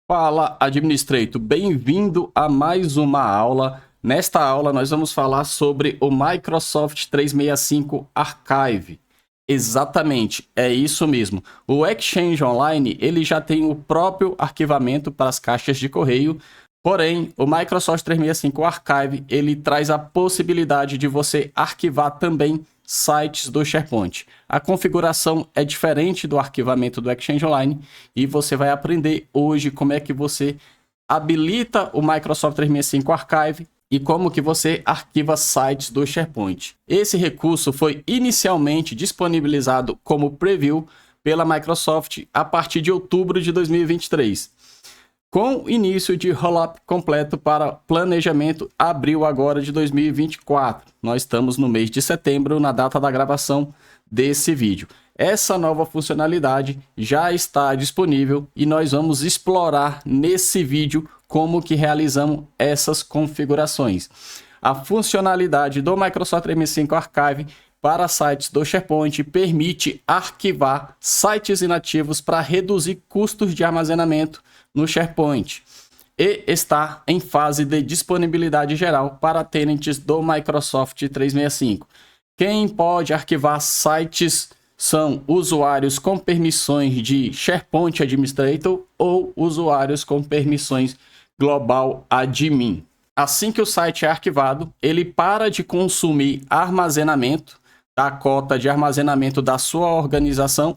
Fala, Administrator, bem-vindo a mais uma aula. Nesta aula nós vamos falar sobre o Microsoft 365 Archive. Exatamente, é isso mesmo. O Exchange Online ele já tem o próprio arquivamento para as caixas de correio, porém o Microsoft 365 Archive ele traz a possibilidade de você arquivar também sites do SharePoint. A configuração é diferente do arquivamento do Exchange Online e você vai aprender hoje como é que você habilita o Microsoft 365 Archive e como que você arquiva sites do SharePoint. Esse recurso foi inicialmente disponibilizado como preview pela Microsoft a partir de outubro de 2023. Com início de rollout completo para planejamento abril agora de 2024. Nós estamos no mês de setembro, na data da gravação desse vídeo. Essa nova funcionalidade já está disponível e nós vamos explorar nesse vídeo como que realizamos essas configurações. A funcionalidade do Microsoft 365 Archive para sites do SharePoint permite arquivar sites inativos para reduzir custos de armazenamento no SharePoint e está em fase de disponibilidade geral para tenants do Microsoft 365. Quem pode arquivar sites são usuários com permissões de SharePoint Administrator ou usuários com permissões Global Admin. Assim que o site é arquivado, ele para de consumir armazenamento da cota de armazenamento da sua organização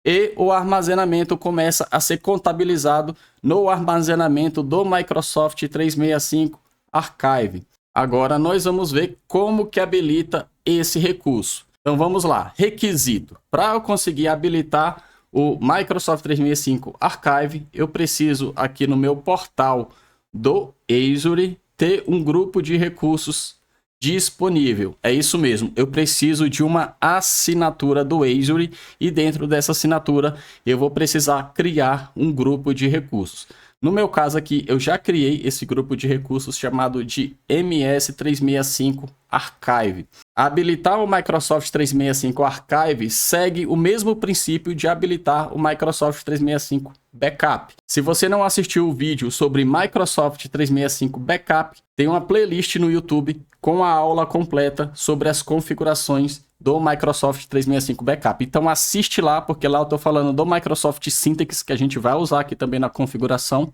e o armazenamento começa a ser contabilizado no armazenamento do Microsoft 365 Archive. Agora nós vamos ver como que habilita esse recurso. Então vamos lá, requisito. Para eu conseguir habilitar o Microsoft 365 Archive, eu preciso aqui no meu portal do Azure ter um grupo de recursos disponível. É isso mesmo, eu preciso de uma assinatura do Azure e dentro dessa assinatura eu vou precisar criar um grupo de recursos. No meu caso aqui, eu já criei esse grupo de recursos chamado de MS365 Archive. Habilitar o Microsoft 365 Archive segue o mesmo princípio de habilitar o Microsoft 365 Backup. Se você não assistiu o vídeo sobre Microsoft 365 Backup, tem uma playlist no YouTube com a aula completa sobre as configurações do Microsoft 365 Backup. Então assiste lá, porque lá eu estou falando do Microsoft Syntex, que a gente vai usar aqui também na configuração.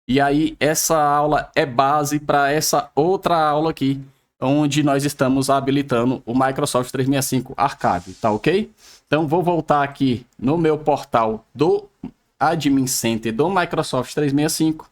E aí essa aula é base para essa outra aula aqui, onde nós estamos habilitando o Microsoft 365 Archive, tá ok? Então vou voltar aqui no meu portal do Admin Center do Microsoft 365.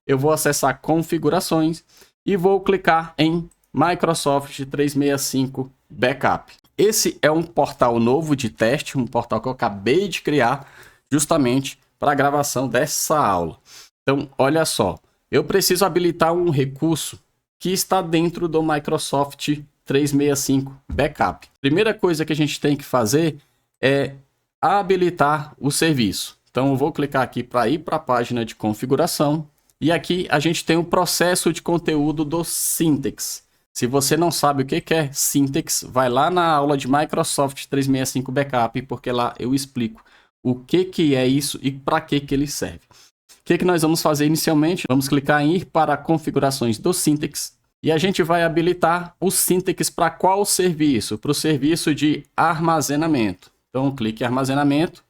Eu vou acessar configurações e vou clicar em Microsoft 365 Backup. Esse é um portal novo de teste, um portal que eu acabei de criar justamente para a gravação dessa aula. Então, olha só, eu preciso habilitar um recurso que está dentro do Microsoft 365 Backup. Primeira coisa que a gente tem que fazer é habilitar o serviço. Então, eu vou clicar aqui para ir para a página de configuração. E aqui a gente tem o processo de conteúdo do Syntex. Se você não sabe o que é Syntex, vai lá na aula de Microsoft 365 Backup, porque lá eu explico o que é isso e para que ele serve. O que nós vamos fazer inicialmente? Vamos clicar em ir para configurações do Syntex e a gente vai habilitar o Syntex para qual serviço? Para o serviço de armazenamento. Então, clique em armazenamento.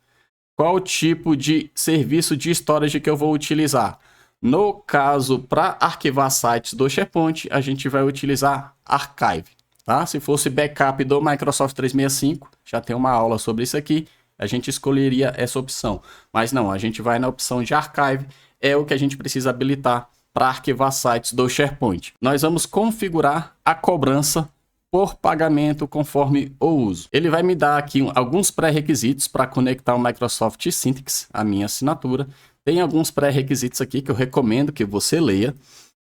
Qual tipo de serviço de storage que eu vou utilizar? No caso, para arquivar sites do SharePoint, a gente vai utilizar Archive. Tá? Se fosse backup do Microsoft 365, já tem uma aula sobre isso aqui, a gente escolheria essa opção. Mas não, a gente vai na opção de Archive, é o que a gente precisa habilitar para arquivar sites do SharePoint. Nós vamos configurar a cobrança por pagamento conforme o uso. Ele vai me dar aqui alguns pré-requisitos para conectar o Microsoft Syntex, a minha assinatura. Tem alguns pré-requisitos aqui que eu recomendo que você leia.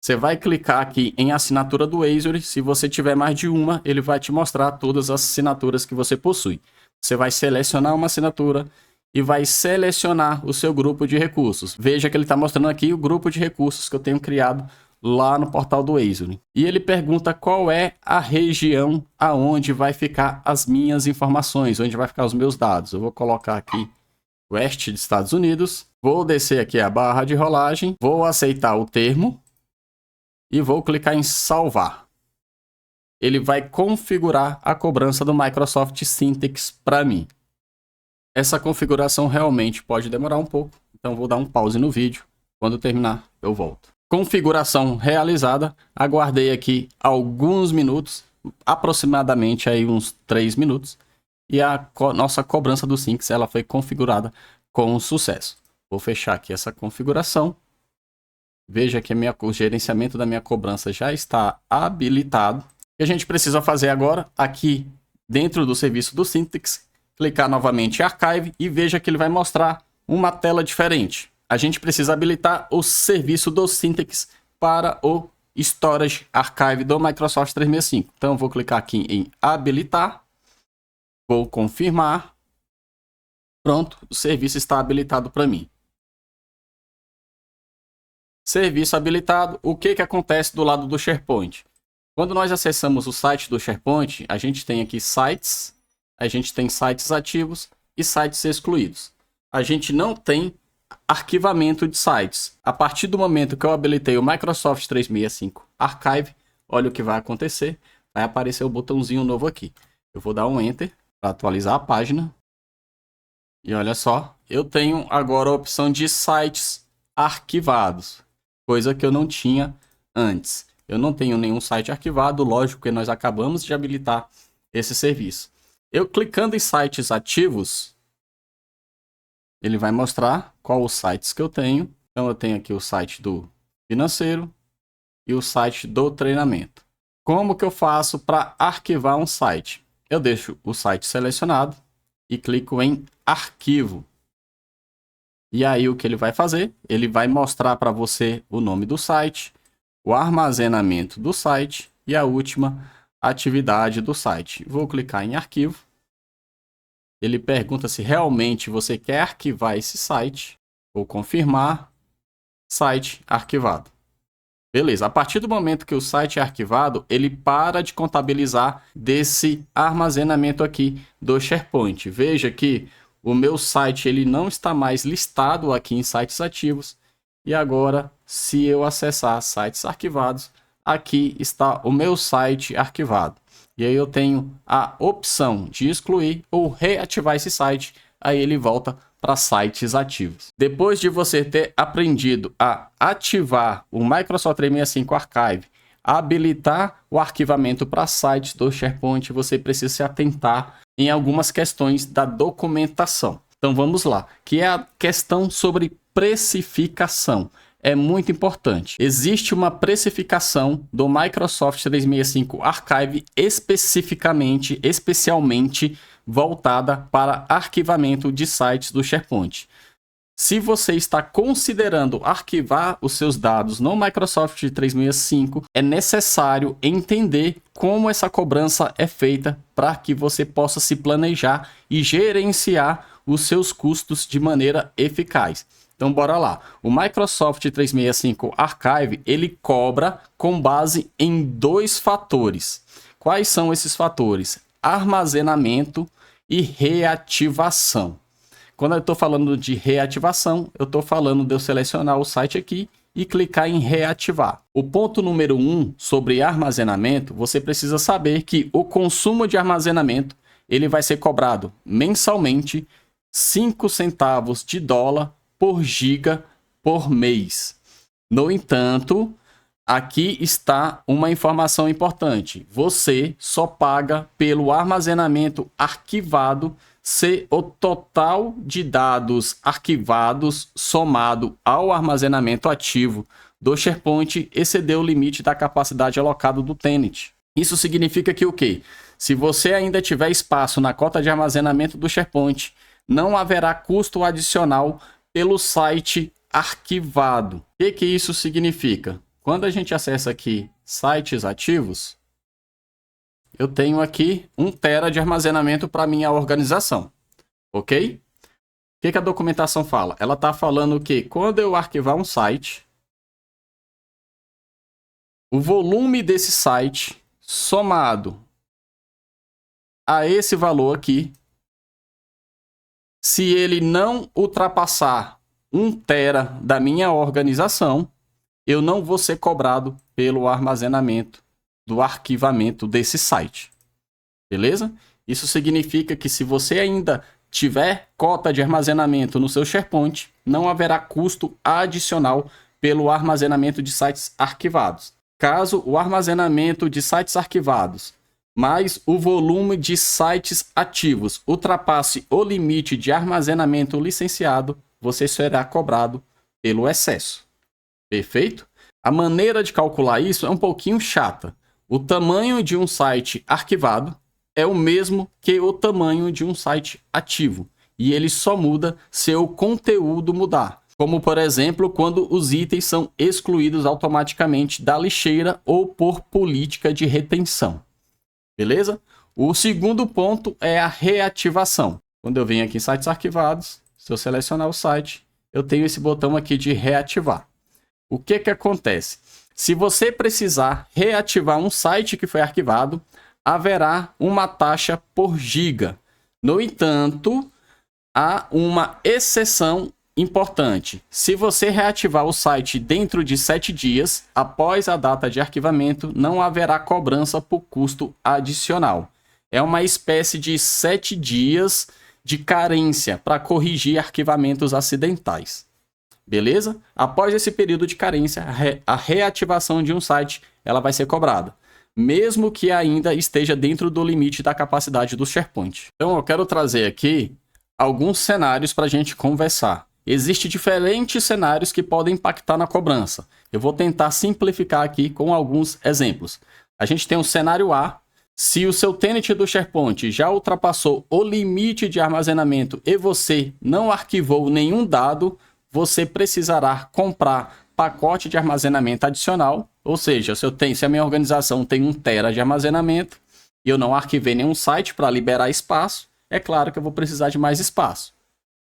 Você vai clicar aqui em assinatura do Azure. Se você tiver mais de uma, ele vai te mostrar todas as assinaturas que você possui. Você vai selecionar uma assinatura e vai selecionar o seu grupo de recursos. Veja que ele está mostrando aqui o grupo de recursos que eu tenho criado lá no portal do Azure. E ele pergunta qual é a região aonde vai ficar as minhas informações, onde vai ficar os meus dados. Eu vou colocar aqui Oeste dos Estados Unidos. Vou descer aqui a barra de rolagem, vou aceitar o termo e vou clicar em salvar. Ele vai configurar a cobrança do Microsoft Syntex para mim. Essa configuração realmente pode demorar um pouco, então vou dar um pause no vídeo. Quando terminar, eu volto. Configuração realizada. Aguardei aqui alguns minutos, aproximadamente aí uns 3 minutos, e a nossa cobrança do Syntex ela foi configurada com sucesso. Vou fechar aqui essa configuração. Veja que o gerenciamento da minha cobrança já está habilitado. O que a gente precisa fazer agora, aqui dentro do serviço do Syntex, clicar novamente em Archive e veja que ele vai mostrar uma tela diferente. A gente precisa habilitar o serviço do Syntex para o Storage Archive do Microsoft 365. Então, vou clicar aqui em habilitar. Vou confirmar. Pronto, o serviço está habilitado para mim. Serviço habilitado. O que acontece do lado do SharePoint? Quando nós acessamos o site do SharePoint, a gente tem aqui sites, a gente tem sites ativos e sites excluídos. A gente não tem arquivamento de sites. A partir do momento que eu habilitei o Microsoft 365 Archive, olha o que vai acontecer. Vai aparecer o botãozinho novo aqui. Eu vou dar um Enter para atualizar a página. E olha só, eu tenho agora a opção de sites arquivados, coisa que eu não tinha antes. Eu não tenho nenhum site arquivado, lógico que nós acabamos de habilitar esse serviço. Eu clicando em sites ativos, ele vai mostrar qual os sites que eu tenho. Então eu tenho aqui o site do financeiro e o site do treinamento. Como que eu faço para arquivar um site? Eu deixo o site selecionado e clico em arquivo. E aí o que ele vai fazer? Ele vai mostrar para você o nome do site, o armazenamento do site e a última atividade do site. Vou clicar em arquivo. Ele pergunta se realmente você quer arquivar esse site. Vou confirmar. Site arquivado. Beleza, a partir do momento que o site é arquivado, ele para de contabilizar desse armazenamento aqui do SharePoint. Veja que o meu site ele não está mais listado aqui em sites ativos. E agora, se eu acessar sites arquivados, aqui está o meu site arquivado. E aí eu tenho a opção de excluir ou reativar esse site. Aí ele volta para sites ativos. Depois de você ter aprendido a ativar o Microsoft 365 Archive, habilitar o arquivamento para sites do SharePoint, você precisa se atentar em algumas questões da documentação. Então vamos lá, que é a questão sobre precificação. É muito importante. Existe uma precificação do Microsoft 365 Archive especialmente voltada para arquivamento de sites do SharePoint. Se você está considerando arquivar os seus dados no Microsoft 365, é necessário entender como essa cobrança é feita para que você possa se planejar e gerenciar os seus custos de maneira eficaz. Então, bora lá. O Microsoft 365 Archive, ele cobra com base em 2 fatores. Quais são esses fatores? Armazenamento e reativação. Quando eu estou falando de reativação, eu estou falando de eu selecionar o site aqui e clicar em reativar. O ponto número 1 sobre armazenamento, você precisa saber que o consumo de armazenamento ele vai ser cobrado mensalmente 5 centavos de dólar por giga por mês. No entanto, aqui está uma informação importante. Você só paga pelo armazenamento arquivado se o total de dados arquivados somado ao armazenamento ativo do SharePoint exceder o limite da capacidade alocada do tenant. Isso significa que o quê? Se você ainda tiver espaço na cota de armazenamento do SharePoint, não haverá custo adicional pelo site arquivado. O que isso significa? Quando a gente acessa aqui sites ativos, eu tenho aqui 1 TB de armazenamento para minha organização, ok? O que a documentação fala? Ela está falando que quando eu arquivar um site, o volume desse site somado a esse valor aqui Se ele não ultrapassar 1 tera da minha organização, eu não vou ser cobrado pelo armazenamento do arquivamento desse site. Beleza? Isso significa que se você ainda tiver cota de armazenamento no seu SharePoint, não haverá custo adicional pelo armazenamento de sites arquivados. Caso o armazenamento de sites arquivados mais o volume de sites ativos ultrapasse o limite de armazenamento licenciado, você será cobrado pelo excesso. Perfeito? A maneira de calcular isso é um pouquinho chata. O tamanho de um site arquivado é o mesmo que o tamanho de um site ativo, e ele só muda se o conteúdo mudar. Como, por exemplo, quando os itens são excluídos automaticamente da lixeira ou por política de retenção. Beleza? O segundo ponto é a reativação. Quando eu venho aqui em sites arquivados, se eu selecionar o site, eu tenho esse botão aqui de reativar. O que que acontece? Se você precisar reativar um site que foi arquivado, haverá uma taxa por giga. No entanto, há uma exceção importante. Se você reativar o site dentro de 7 dias, após a data de arquivamento, não haverá cobrança por custo adicional. É uma espécie de 7 dias de carência para corrigir arquivamentos acidentais. Beleza? Após esse período de carência, a reativação de um site ela vai ser cobrada, mesmo que ainda esteja dentro do limite da capacidade do SharePoint. Então, eu quero trazer aqui alguns cenários para a gente conversar. Existem diferentes cenários que podem impactar na cobrança. Eu vou tentar simplificar aqui com alguns exemplos. A gente tem o cenário A. Se o seu tenant do SharePoint já ultrapassou o limite de armazenamento e você não arquivou nenhum dado, você precisará comprar pacote de armazenamento adicional. Ou seja, se a minha organização tem 1 tera de armazenamento e eu não arquivei nenhum site para liberar espaço, é claro que eu vou precisar de mais espaço.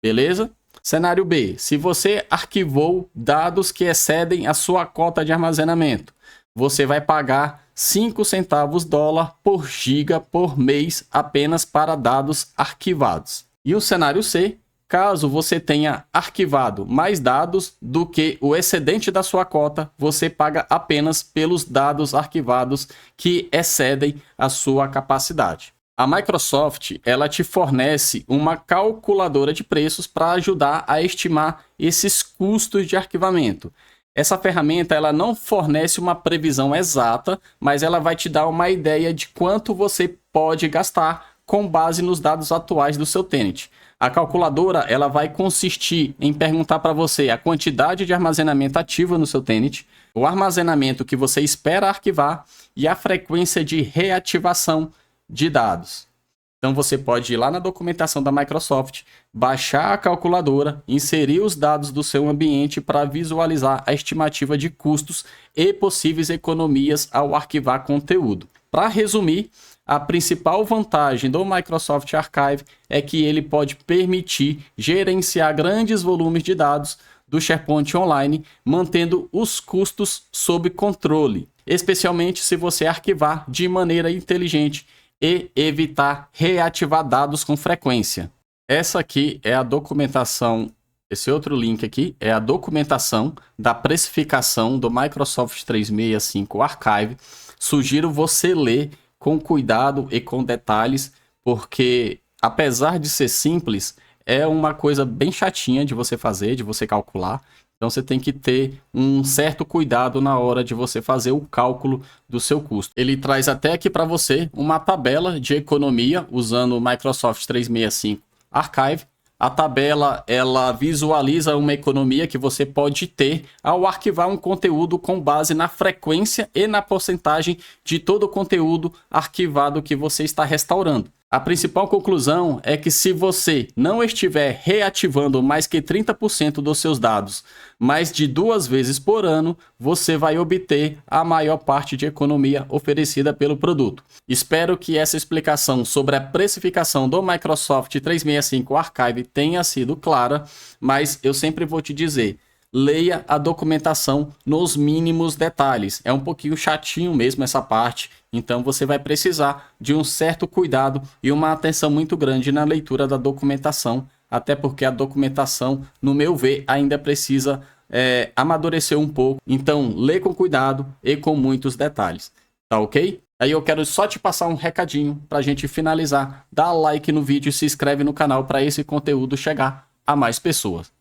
Beleza? Cenário B. Se você arquivou dados que excedem a sua cota de armazenamento, você vai pagar 5 centavos dólar por giga por mês apenas para dados arquivados. E o cenário C. Caso você tenha arquivado mais dados do que o excedente da sua cota, você paga apenas pelos dados arquivados que excedem a sua capacidade. A Microsoft, ela te fornece uma calculadora de preços para ajudar a estimar esses custos de arquivamento. Essa ferramenta, ela não fornece uma previsão exata, mas ela vai te dar uma ideia de quanto você pode gastar com base nos dados atuais do seu tenant. A calculadora, ela vai consistir em perguntar para você a quantidade de armazenamento ativa no seu tenant, o armazenamento que você espera arquivar e a frequência de reativação de dados. Então você pode ir lá na documentação da Microsoft, baixar a calculadora, inserir os dados do seu ambiente para visualizar a estimativa de custos e possíveis economias ao arquivar conteúdo. Para resumir, a principal vantagem do Microsoft Archive é que ele pode permitir gerenciar grandes volumes de dados do SharePoint Online, mantendo os custos sob controle, especialmente se você arquivar de maneira inteligente e evitar reativar dados com frequência. Essa aqui é a documentação, esse outro link aqui é a documentação da precificação do Microsoft 365 Archive. Sugiro você ler com cuidado e com detalhes, porque apesar de ser simples, é uma coisa bem chatinha de você fazer, de você calcular. Então você tem que ter um certo cuidado na hora de você fazer o cálculo do seu custo. Ele traz até aqui para você uma tabela de economia usando o Microsoft 365 Archive. A tabela, ela visualiza uma economia que você pode ter ao arquivar um conteúdo com base na frequência e na porcentagem de todo o conteúdo arquivado que você está restaurando. A principal conclusão é que se você não estiver reativando mais que 30% dos seus dados mais de 2 vezes por ano, você vai obter a maior parte de economia oferecida pelo produto. Espero que essa explicação sobre a precificação do Microsoft 365 Archive tenha sido clara, mas eu sempre vou te dizer, leia a documentação nos mínimos detalhes. É um pouquinho chatinho mesmo essa parte, então você vai precisar de um certo cuidado e uma atenção muito grande na leitura da documentação até porque a documentação, no meu ver, ainda precisa amadurecer um pouco. Então, lê com cuidado e com muitos detalhes, tá ok? Aí eu quero só te passar um recadinho pra gente finalizar. Dá like no vídeo e se inscreve no canal para esse conteúdo chegar a mais pessoas.